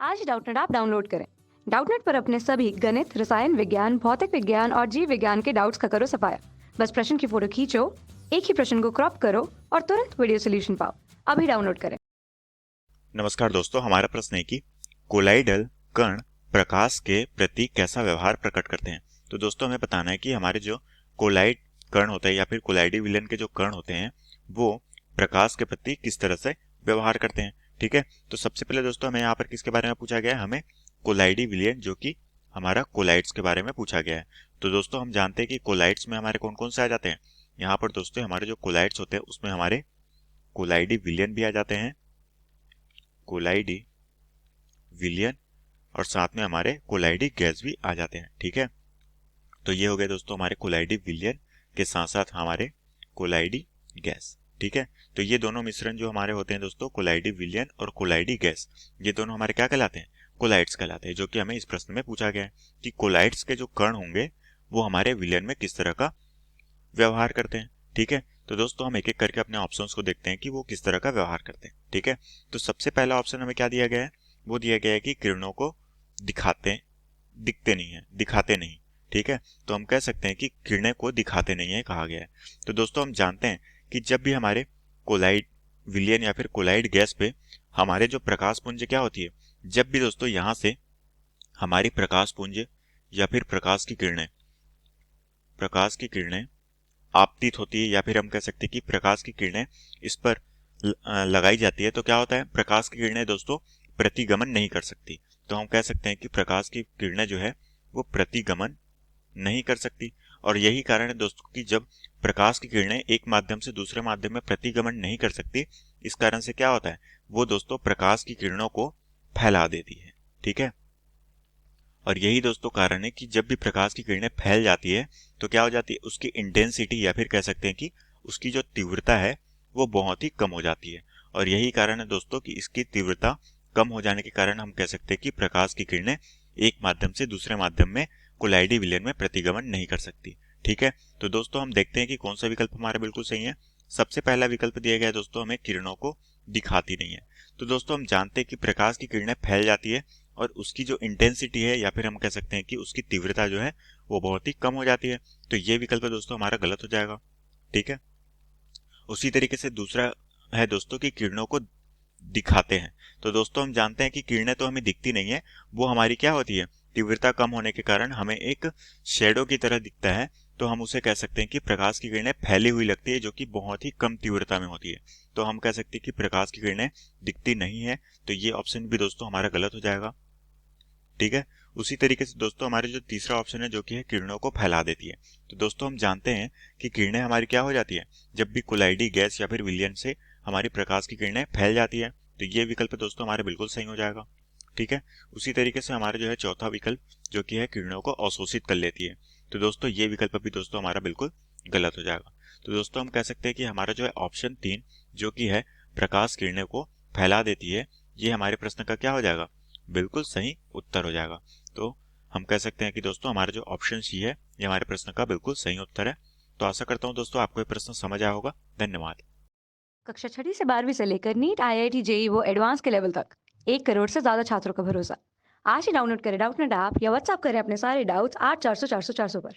आज ही Doubtnut app download करें। Doubtnut पर अपने सभी गणित, रसायन विज्ञान, भौतिक विज्ञान और जीव विज्ञान के डाउट्स का करो सफाया। बस प्रश्न की फोटो खींचो, एक ही प्रश्न को क्रॉप करो और तुरंत वीडियो सोल्यूशन पाओ। अभी डाउनलोड करें। नमस्कार दोस्तों, हमारा प्रश्न है कि कोलाइडल कण प्रकाश के प्रति कैसा व्यवहार प्रकट करते हैं। तो दोस्तों हमें बताना है कि हमारे जो कोलाइड कण होते हैं या फिर कोलाइडी विलयन के जो कण होते हैं वो प्रकाश के प्रति किस तरह से व्यवहार करते हैं। ठीक है, तो सबसे पहले दोस्तों हमें यहाँ पर किसके बारे में पूछा गया है, हमें कोलाइडी विलयन जो कि हमारा कोलाइड्स के बारे में पूछा गया है। तो दोस्तों हम जानते हैं कि कोलाइड्स में हमारे कौन कौन से आ जाते हैं। यहाँ पर दोस्तों हमारे जो कोलाइड्स होते हैं उसमें हमारे कोलाइडी विलयन भी आ जाते हैं, कोलाइडी विलियन, और साथ में हमारे कोलाइडी गैस भी आ जाते हैं। ठीक है, तो ये हो गए दोस्तों हमारे कोलाइडी विलियन के साथ साथ हमारे कोलाइडी गैस। ठीक है, तो ये दोनों मिश्रण जो हमारे होते हैं दोस्तों कोलाइडी विलियन और कोलाइडी गैस, ये दोनों हमारे क्या कहलाते हैं, कोलाइड्स कहलाते हैं, जो कि हमें इस प्रश्न में पूछा गया है कि कोलाइड्स के जो कण होंगे वो हमारे विलियन में किस तरह का व्यवहार करते हैं। ठीक है, तो दोस्तों हम एक एक करके अपने ऑप्शंस को देखते हैं कि वो किस तरह का व्यवहार करते हैं। ठीक है, तो सबसे पहला ऑप्शन हमें क्या दिया गया है, वो दिया गया है कि किरणों को दिखाते नहीं। ठीक है, तो हम कह सकते हैं कि किरणें को दिखाते नहीं है कहा गया है। तो दोस्तों हम जानते हैं कि जब भी हमारे कोलाइड विलियन या फिर कोलाइड गैस पे हमारे जो प्रकाश पुंज क्या होती है, जब भी दोस्तों यहाँ से हमारी प्रकाश पुंज या फिर प्रकाश की किरणें आपतित होती है या फिर हम कह सकते हैं कि प्रकाश की किरणें इस पर लगाई जाती है, तो क्या होता है, प्रकाश की किरणें दोस्तों प्रतिगमन नहीं कर सकती। तो हम कह सकते हैं कि प्रकाश की किरणें जो है वो प्रतिगमन नहीं कर सकती। और यही कारण है दोस्तों कि जब प्रकाश की किरणें एक माध्यम से दूसरे माध्यम में प्रतिगमन नहीं कर सकती, इस कारण से क्या होता है, वो दोस्तों प्रकाश की किरणों को फैला देती है। ठीक है, और यही दोस्तों कारण है कि जब भी प्रकाश की किरणें फैल जाती है तो क्या हो जाती है, उसकी इंटेंसिटी या फिर कह सकते हैं कि उसकी जो तीव्रता है वो बहुत ही कम हो जाती है। और यही कारण है दोस्तों कि इसकी तीव्रता कम हो जाने के कारण हम कह सकते हैं कि प्रकाश की किरणें एक माध्यम से दूसरे माध्यम में कोलाइडी विलयन में प्रतिगमन नहीं कर सकती। ठीक है, तो दोस्तों हम देखते हैं कि कौन सा विकल्प हमारा बिल्कुल सही है। सबसे पहला विकल्प दिया गया है दोस्तों, हमें किरणों को दिखाती नहीं है। तो दोस्तों हम जानते हैं कि प्रकाश की किरणें फैल जाती है और उसकी जो इंटेंसिटी है या फिर हम कह सकते हैं कि उसकी तीव्रता जो है वो बहुत ही कम हो जाती है। तो ये विकल्प दोस्तों हमारा गलत हो जाएगा। ठीक है, उसी तरीके से दूसरा है दोस्तों कि किरणों को दिखाते हैं। तो दोस्तों हम जानते हैं कि किरणें तो हमें दिखती नहीं है, वो हमारी क्या होती है, तीव्रता कम होने के कारण हमें एक शेडो की तरह दिखता है। तो हम उसे कह सकते हैं कि प्रकाश की किरणें फैली हुई लगती है जो कि बहुत ही कम तीव्रता में होती है। तो हम कह सकते हैं कि प्रकाश की किरणें दिखती नहीं है। तो ये ऑप्शन भी दोस्तों हमारा गलत हो जाएगा। ठीक है, उसी तरीके से दोस्तों हमारे जो तीसरा ऑप्शन है जो कि है किरणों को फैला देती है। तो दोस्तों हम जानते हैं कि किरणें हमारी क्या हो जाती है, जब भी कोलाइडी गैस या फिर विलयन से हमारी प्रकाश की किरणें फैल जाती है। तो ये विकल्प दोस्तों हमारे बिल्कुल सही हो जाएगा। ठीक है, उसी तरीके से हमारा जो है चौथा विकल्प जो कि है किरणों को अवशोषित कर लेती है। तो दोस्तों ये विकल्प भी दोस्तों हमारा बिल्कुल गलत हो जाएगा। तो दोस्तों हम कह सकते हैं कि हमारा जो है ऑप्शन 3 जो कि है प्रकाश किरणें को फैला देती है, ये हमारे प्रश्न का क्या हो जाएगा, बिल्कुल सही उत्तर हो जाएगा। तो हम कह सकते हैं कि दोस्तों हमारा जो ऑप्शन सी है ये हमारे प्रश्न का बिल्कुल सही उत्तर है। तो आशा करता हूँ दोस्तों आपको ये प्रश्न समझ आया होगा। धन्यवाद। कक्षा 6 से 12वीं से लेकर नीट, IIT, JEE वो एडवांस के लेवल तक 1 करोड़ से ज्यादा छात्रों का भरोसा। आज ही डाउनलोड करें डाउटनेट ऐप या व्हाट्सएप करें अपने सारे डाउट्स 8400 400 400 पर।